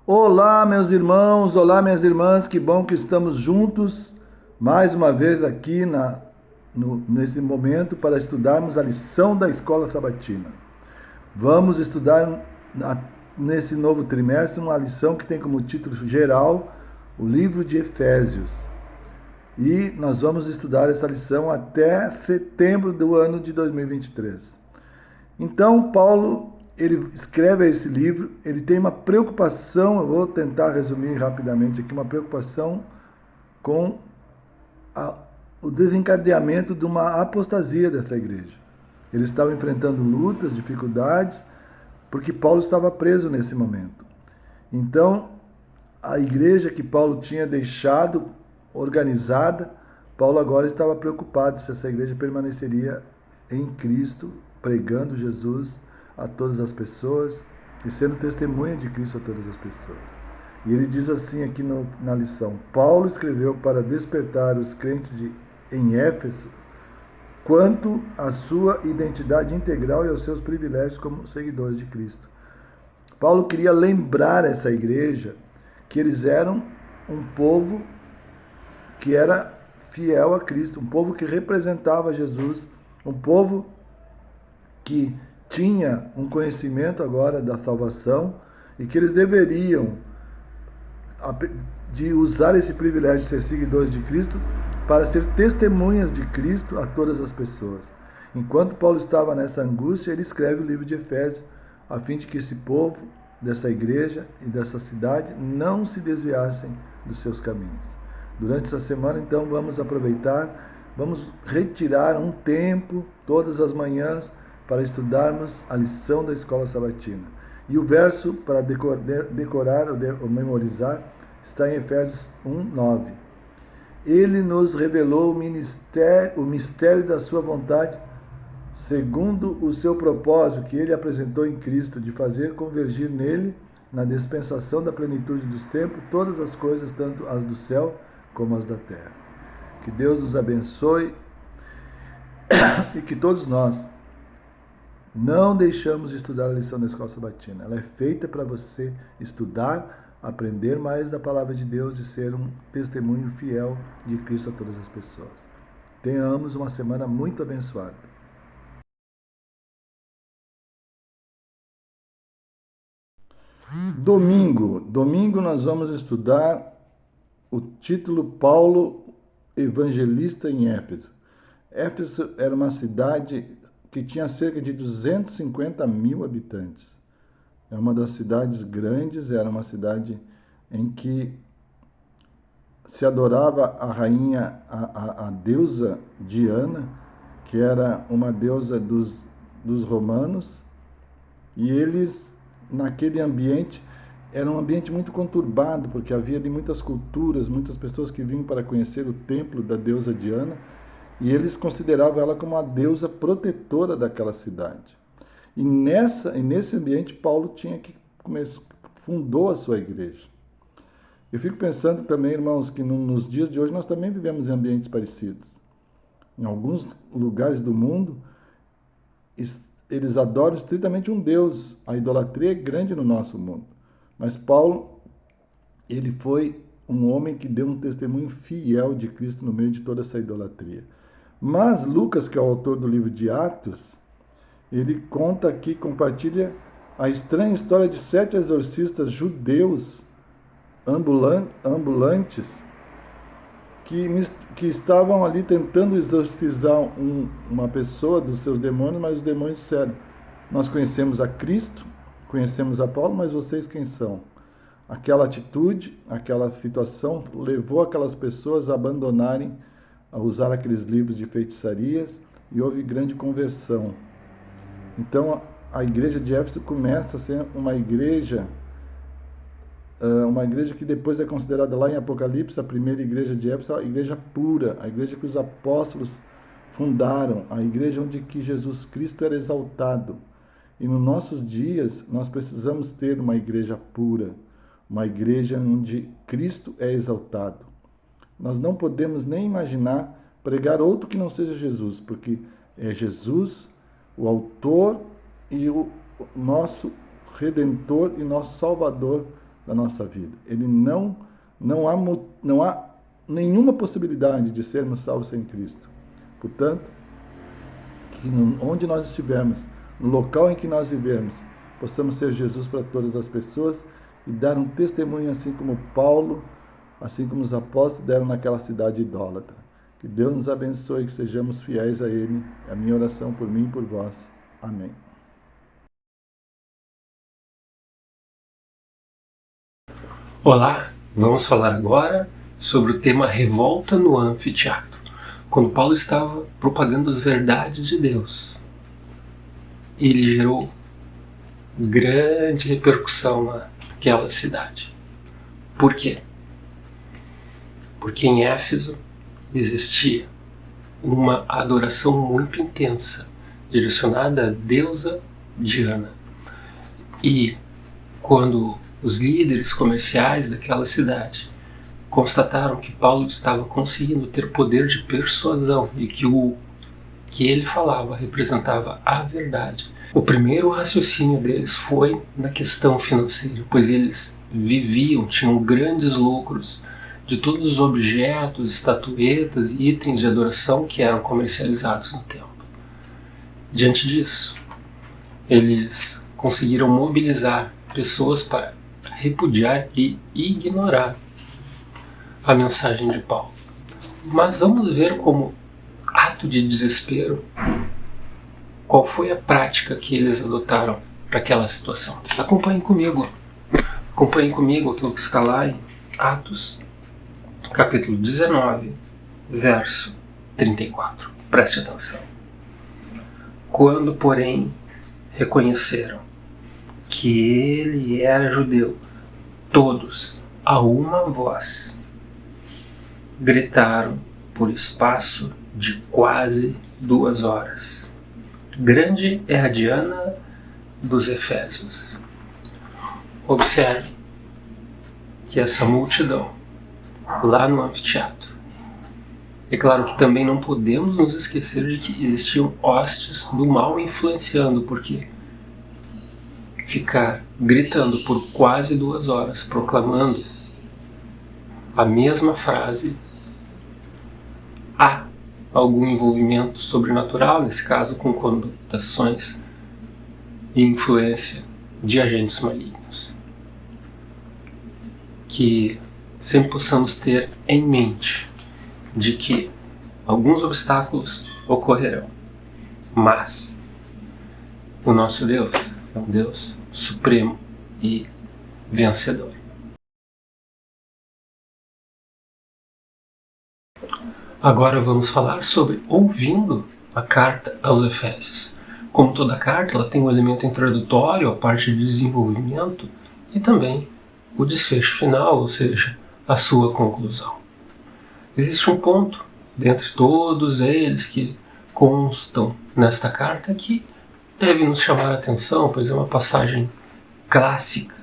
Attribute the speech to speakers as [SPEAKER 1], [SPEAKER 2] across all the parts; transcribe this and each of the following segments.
[SPEAKER 1] Olá, meus irmãos, olá, minhas irmãs, que bom que estamos juntos mais uma vez aqui nesse momento para estudarmos a lição da Escola Sabatina. Vamos estudar nesse novo trimestre uma lição que tem como título geral o livro de Efésios. E nós vamos estudar essa lição até setembro do ano de 2023. Então, Paulo, ele escreve esse livro, ele tem uma preocupação, eu vou tentar resumir rapidamente aqui, uma preocupação com a, o desencadeamento de uma apostasia dessa igreja. Eles estavam enfrentando lutas, dificuldades, porque Paulo estava preso nesse momento. Então, a igreja que Paulo tinha deixado organizada, Paulo agora estava preocupado se essa igreja permaneceria em Cristo, pregando Jesus a todas as pessoas e sendo testemunha de Cristo a todas as pessoas. E ele diz assim aqui na lição: Paulo escreveu para despertar os crentes em Éfeso quanto à sua identidade integral e aos seus privilégios como seguidores de Cristo. Paulo queria lembrar essa igreja que eles eram um povo que era fiel a Cristo, um povo que representava Jesus, um povo que tinha um conhecimento agora da salvação e que eles deveriam de usar esse privilégio de ser seguidores de Cristo para ser testemunhas de Cristo a todas as pessoas. Enquanto Paulo estava nessa angústia, ele escreve o livro de Efésios, a fim de que esse povo, dessa igreja e dessa cidade, não se desviassem dos seus caminhos. Durante essa semana, então, vamos aproveitar, vamos retirar um tempo, todas as manhãs, para estudarmos a lição da Escola Sabatina. E o verso para decorar ou memorizar está em Efésios 1:9. Ele nos revelou o mistério da sua vontade, segundo o seu propósito que ele apresentou em Cristo, de fazer convergir nele, na dispensação da plenitude dos tempos, todas as coisas, tanto as do céu como as da terra. Que Deus nos abençoe e que todos nós não deixamos de estudar a lição da Escola Sabatina. Ela é feita para você estudar, aprender mais da palavra de Deus e ser um testemunho fiel de Cristo a todas as pessoas. Tenhamos uma semana muito abençoada. Domingo nós vamos estudar o título Paulo, evangelista em Éfeso. Éfeso era uma cidade que tinha cerca de 250 mil habitantes. É uma das cidades grandes, era uma cidade em que se adorava a rainha, a deusa Diana, que era uma deusa dos romanos, e eles, naquele ambiente, era um ambiente muito conturbado, porque havia ali muitas culturas, muitas pessoas que vinham para conhecer o templo da deusa Diana, e eles consideravam ela como a deusa protetora daquela cidade. E nesse ambiente, Paulo fundou a sua igreja. Eu fico pensando também, irmãos, que nos dias de hoje nós também vivemos em ambientes parecidos. Em alguns lugares do mundo, eles adoram estritamente um Deus. A idolatria é grande no nosso mundo. Mas Paulo, ele foi um homem que deu um testemunho fiel de Cristo no meio de toda essa idolatria. Mas Lucas, que é o autor do livro de Atos, ele conta aqui, compartilha a estranha história de 7 exorcistas judeus ambulantes que estavam ali tentando exorcizar uma pessoa dos seus demônios, mas os demônios disseram: nós conhecemos a Cristo, conhecemos a Paulo, mas vocês quem são? Aquela atitude, aquela situação levou aquelas pessoas a abandonarem, a usar aqueles livros de feitiçarias, e houve grande conversão. Então a igreja de Éfeso começa a ser uma igreja que depois é considerada lá em Apocalipse a primeira igreja de Éfeso, a igreja pura, a igreja que os apóstolos fundaram, a igreja onde que Jesus Cristo era exaltado. E nos nossos dias nós precisamos ter uma igreja pura, uma igreja onde Cristo é exaltado. Nós não podemos nem imaginar pregar outro que não seja Jesus, porque é Jesus o autor e o nosso Redentor e nosso Salvador da nossa vida. Ele não há nenhuma possibilidade de sermos salvos sem Cristo. Portanto, que onde nós estivermos, no local em que nós vivermos, possamos ser Jesus para todas as pessoas e dar um testemunho assim como Paulo, assim como os apóstolos deram naquela cidade idólatra. Que Deus nos abençoe e que sejamos fiéis a Ele. É a minha oração por mim e por vós. Amém.
[SPEAKER 2] Olá, vamos falar agora sobre o tema revolta no anfiteatro, quando Paulo estava propagando as verdades de Deus. Ele gerou grande repercussão naquela cidade. Por quê? Porque em Éfeso existia uma adoração muito intensa, direcionada à deusa Diana. E quando os líderes comerciais daquela cidade constataram que Paulo estava conseguindo ter poder de persuasão e que o que ele falava representava a verdade, o primeiro raciocínio deles foi na questão financeira, pois eles tinham grandes lucros de todos os objetos, estatuetas e itens de adoração que eram comercializados no templo. Diante disso, eles conseguiram mobilizar pessoas para repudiar e ignorar a mensagem de Paulo. Mas vamos ver como ato de desespero qual foi a prática que eles adotaram para aquela situação. Acompanhem comigo aquilo que está lá em Atos, capítulo 19, verso 34. Preste atenção. Quando, porém, reconheceram que ele era judeu, todos, a uma voz, gritaram por espaço de quase 2 horas. Grande é a Diana dos Efésios. Observe que essa multidão, lá no anfiteatro, é claro que também não podemos nos esquecer de que existiam hostes do mal influenciando, porque ficar gritando por quase 2 horas, proclamando a mesma frase, há algum envolvimento sobrenatural, nesse caso com conotações e influência de agentes malignos. Que sempre possamos ter em mente de que alguns obstáculos ocorrerão, mas o nosso Deus é um Deus supremo e vencedor. Agora vamos falar sobre ouvindo a carta aos Efésios. Como toda carta, ela tem um elemento introdutório, a parte de desenvolvimento, e também o desfecho final, ou seja, a sua conclusão. Existe um ponto, dentre todos eles que constam nesta carta, que deve nos chamar a atenção, pois é uma passagem clássica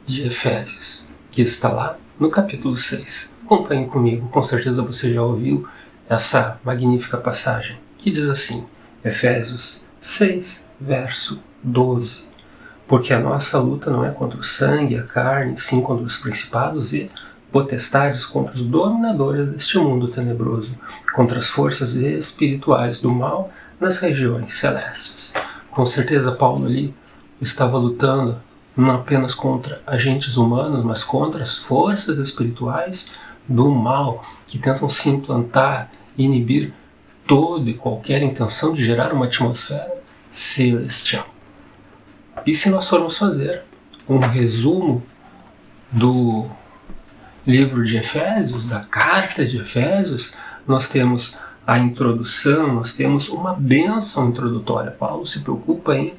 [SPEAKER 2] de Efésios, que está lá no capítulo 6. Acompanhe comigo, com certeza você já ouviu essa magnífica passagem, que diz assim, Efésios 6, verso 12. Porque a nossa luta não é contra o sangue e a carne, sim contra os principados e potestades, contra os dominadores deste mundo tenebroso, contra as forças espirituais do mal nas regiões celestes. Com certeza Paulo ali estava lutando não apenas contra agentes humanos, mas contra as forças espirituais do mal, que tentam se implantar e inibir toda e qualquer intenção de gerar uma atmosfera celestial. E se nós formos fazer um resumo do livro de Efésios, da carta de Efésios, nós temos a introdução, nós temos uma bênção introdutória. Paulo se preocupa em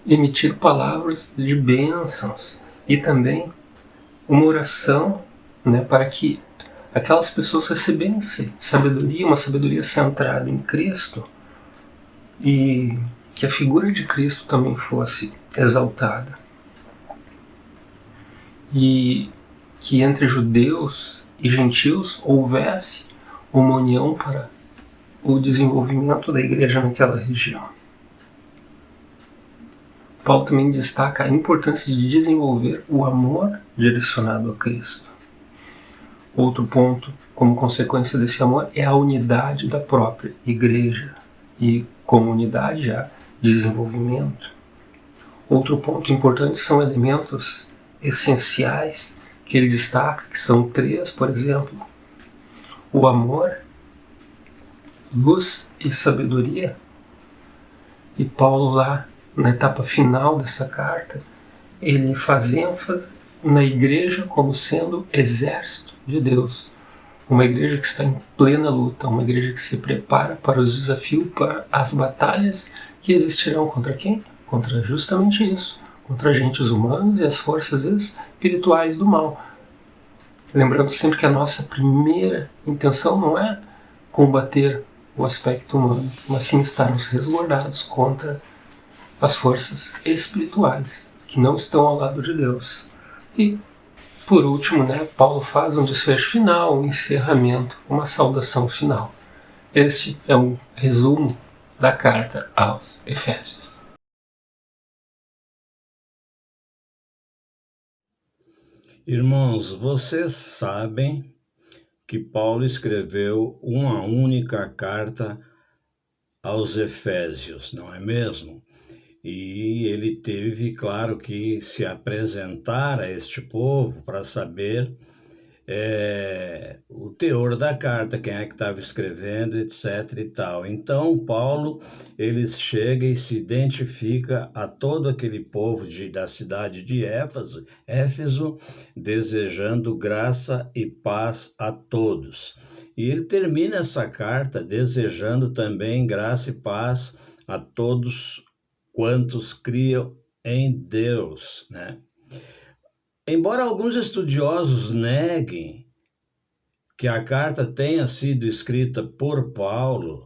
[SPEAKER 2] emitir palavras de bênçãos e também uma oração, para que aquelas pessoas recebessem sabedoria, uma sabedoria centrada em Cristo, e que a figura de Cristo também fosse exaltada. E que entre judeus e gentios houvesse uma união para o desenvolvimento da igreja naquela região. Paulo também destaca a importância de desenvolver o amor direcionado a Cristo. Outro ponto, como consequência desse amor, é a unidade da própria igreja. E como unidade há desenvolvimento. Outro ponto importante são elementos essenciais que ele destaca, que são 3, por exemplo. O amor, luz e sabedoria. E Paulo lá, na etapa final dessa carta, ele faz ênfase na igreja como sendo exército de Deus. Uma igreja que está em plena luta, uma igreja que se prepara para os desafios, para as batalhas que existirão contra quem? Contra justamente isso, contra agentes humanos e as forças espirituais do mal. Lembrando sempre que a nossa primeira intenção não é combater o aspecto humano, mas sim estarmos resguardados contra as forças espirituais que não estão ao lado de Deus. E, por último, Paulo faz um desfecho final, um encerramento, uma saudação final. Este é um resumo da carta aos Efésios.
[SPEAKER 3] Irmãos, vocês sabem que Paulo escreveu uma única carta aos Efésios, não é mesmo? E ele teve, claro, que se apresentar a este povo para saber o teor da carta, quem é que estava escrevendo, etc. e tal. Então, Paulo, ele chega e se identifica a todo aquele povo da cidade de Éfeso, desejando graça e paz a todos. E ele termina essa carta desejando também graça e paz a todos quantos criam em Deus, né? Embora alguns estudiosos neguem que a carta tenha sido escrita por Paulo,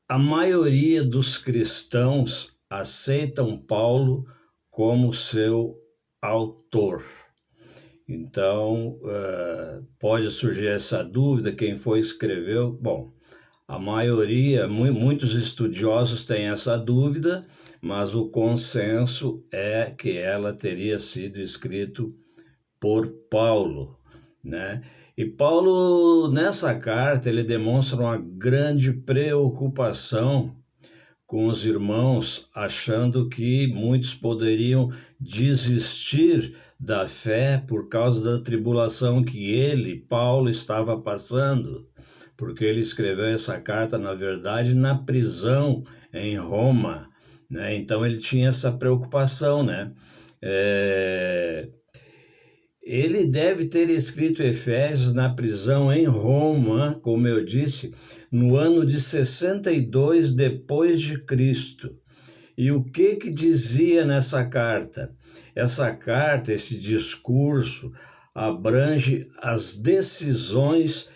[SPEAKER 3] a maioria dos cristãos aceitam Paulo como seu autor. Então, pode surgir essa dúvida, quem foi que escreveu? Bom, a maioria, muitos estudiosos têm essa dúvida, mas o consenso é que ela teria sido escrita por Paulo, né? E Paulo, nessa carta, ele demonstra uma grande preocupação com os irmãos, achando que muitos poderiam desistir da fé por causa da tribulação que ele, Paulo, estava passando, porque ele escreveu essa carta, na verdade, na prisão em Roma, né? Então ele tinha essa preocupação, né? Ele deve ter escrito Efésios na prisão em Roma, como eu disse, no ano de 62 depois de Cristo. E o que dizia nessa carta? Essa carta, esse discurso, abrange as decisões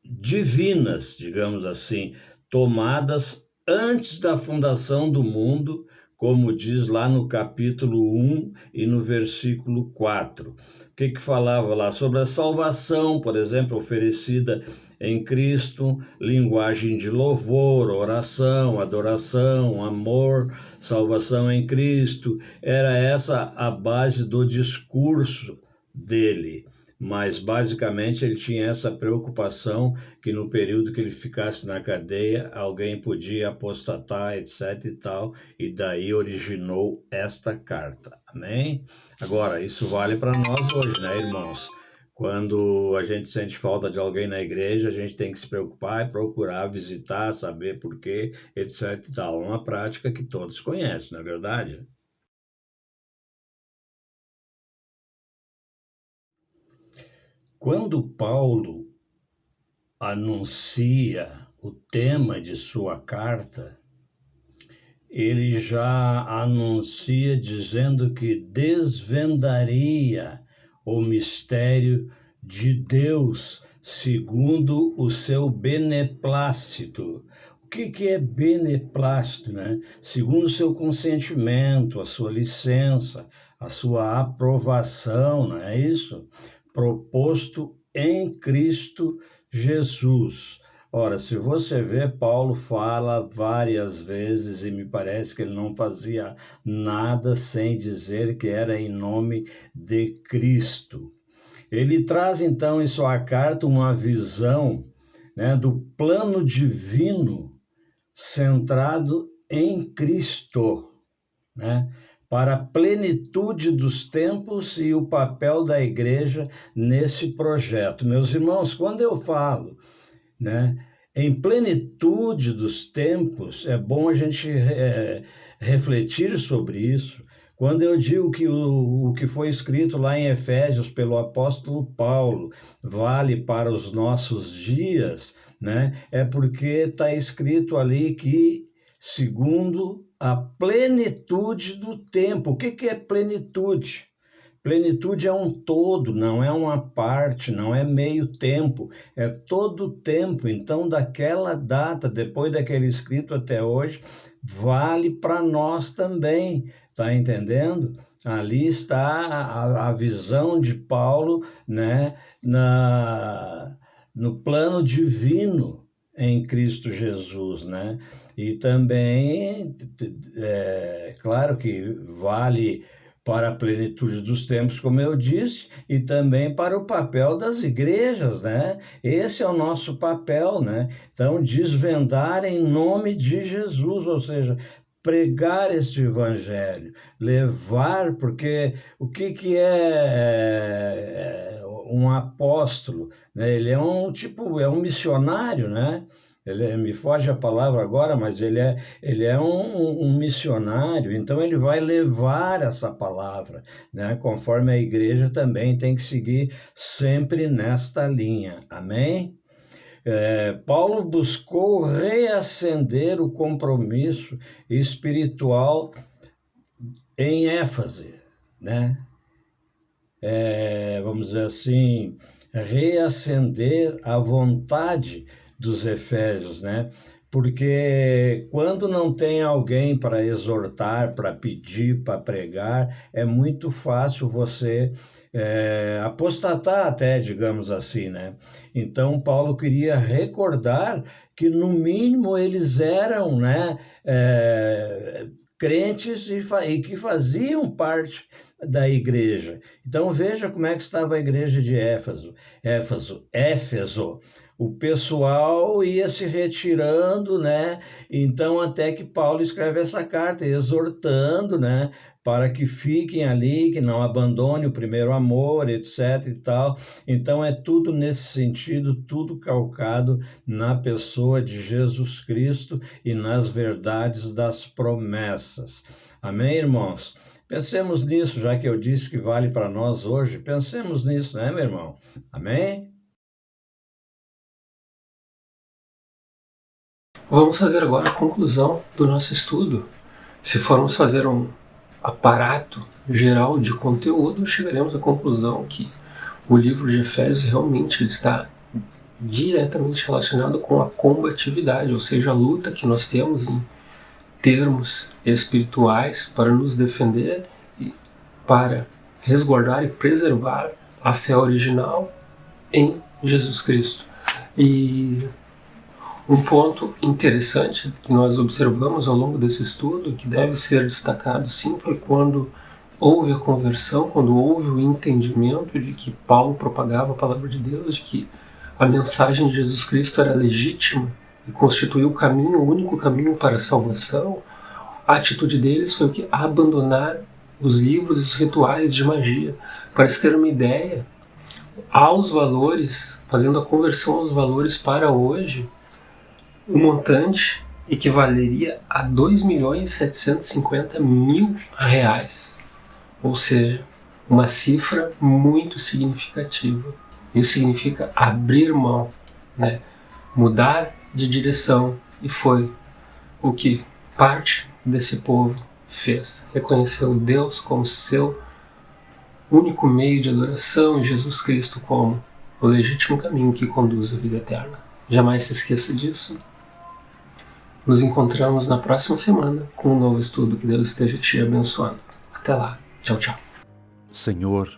[SPEAKER 3] divinas, digamos assim, tomadas antes da fundação do mundo, como diz lá no capítulo 1 e no versículo 4. O que falava lá? Sobre a salvação, por exemplo, oferecida em Cristo, linguagem de louvor, oração, adoração, amor, salvação em Cristo. Era essa a base do discurso dele. Mas, basicamente, ele tinha essa preocupação que no período que ele ficasse na cadeia, alguém podia apostatar, etc. e tal, e daí originou esta carta. Amém? Agora, isso vale para nós hoje, né, irmãos? Quando a gente sente falta de alguém na igreja, a gente tem que se preocupar e procurar visitar, saber por quê, etc. e tal. Uma prática que todos conhecem, não é verdade? Quando Paulo anuncia o tema de sua carta, ele já anuncia dizendo que desvendaria o mistério de Deus segundo o seu beneplácito. O que é beneplácito, né? Segundo o seu consentimento, a sua licença, a sua aprovação, não é isso? Proposto em Cristo Jesus. Ora, se você vê, Paulo fala várias vezes e me parece que ele não fazia nada sem dizer que era em nome de Cristo. Ele traz então em sua carta uma visão, né, do plano divino centrado em Cristo, né, para a plenitude dos tempos e o papel da igreja nesse projeto. Meus irmãos, quando eu falo, né, em plenitude dos tempos, é bom a gente refletir sobre isso. Quando eu digo que o que foi escrito lá em Efésios pelo apóstolo Paulo vale para os nossos dias, né, é porque está escrito ali que segundo a plenitude do tempo. O que é plenitude? Plenitude é um todo, não é uma parte, não é meio tempo, é todo o tempo. Então, daquela data, depois daquele escrito até hoje, vale para nós também, tá entendendo? Ali está a visão de Paulo, né, no plano divino em Cristo Jesus, né? E também, claro que vale para a plenitude dos tempos, como eu disse, e também para o papel das igrejas, né? Esse é o nosso papel, né? Então, desvendar em nome de Jesus, ou seja, pregar este evangelho, levar, porque o que é um apóstolo, né? Ele é um missionário, né? Me foge a palavra agora, mas ele é um missionário, então ele vai levar essa palavra, né? Conforme a igreja também tem que seguir sempre nesta linha, amém? Paulo buscou reacender o compromisso espiritual em Éfeso, né? Vamos dizer assim, reacender a vontade dos efésios, né? Porque quando não tem alguém para exortar, para pedir, para pregar, é muito fácil você apostatar até, digamos assim, né? Então, Paulo queria recordar que, no mínimo, eles eram, né, crentes e que faziam parte da igreja. Então, veja como é que estava a igreja de Éfeso. O pessoal ia se retirando, né? Então, até que Paulo escreve essa carta, exortando, né, para que fiquem ali, que não abandone o primeiro amor, etc. e tal. Então, é tudo nesse sentido, tudo calcado na pessoa de Jesus Cristo e nas verdades das promessas. Amém, irmãos? Pensemos nisso, já que eu disse que vale para nós hoje. Pensemos nisso, né, meu irmão? Amém?
[SPEAKER 2] Vamos fazer agora a conclusão do nosso estudo. Se formos fazer um aparato geral de conteúdo, chegaremos à conclusão que o livro de Efésios realmente está diretamente relacionado com a combatividade, ou seja, a luta que nós temos em termos espirituais para nos defender e para resguardar e preservar a fé original em Jesus Cristo. E um ponto interessante que nós observamos ao longo desse estudo, que deve ser destacado sim, foi quando houve a conversão, quando houve o entendimento de que Paulo propagava a palavra de Deus, de que a mensagem de Jesus Cristo era legítima e constituía o caminho, o único caminho para a salvação. A atitude deles foi o que? Abandonar os livros e os rituais de magia. Para se ter uma ideia, aos valores, fazendo a conversão aos valores para hoje, o montante equivaleria a R$2.750.000, ou seja, uma cifra muito significativa. Isso significa abrir mão, né? Mudar de direção, e foi o que parte desse povo fez. Reconheceu Deus como seu único meio de adoração e Jesus Cristo como o legítimo caminho que conduz à vida eterna. Jamais se esqueça disso. Nos encontramos na próxima semana com um novo estudo. Que Deus esteja te abençoando. Até lá. Tchau, tchau.
[SPEAKER 4] Senhor,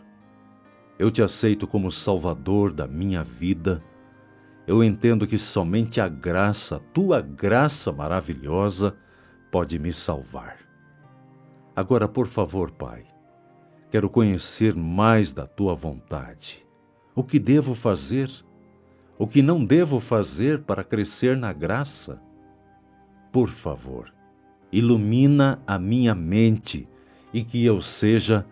[SPEAKER 4] eu te aceito como Salvador da minha vida. eu entendo que somente a graça, tua graça maravilhosa, pode me salvar. Agora, por favor, Pai, quero conhecer mais da tua vontade. O que devo fazer? O que não devo fazer para crescer na graça? Por favor, ilumina a minha mente e que eu seja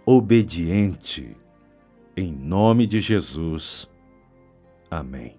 [SPEAKER 4] obediente. Em nome de Jesus. Amém.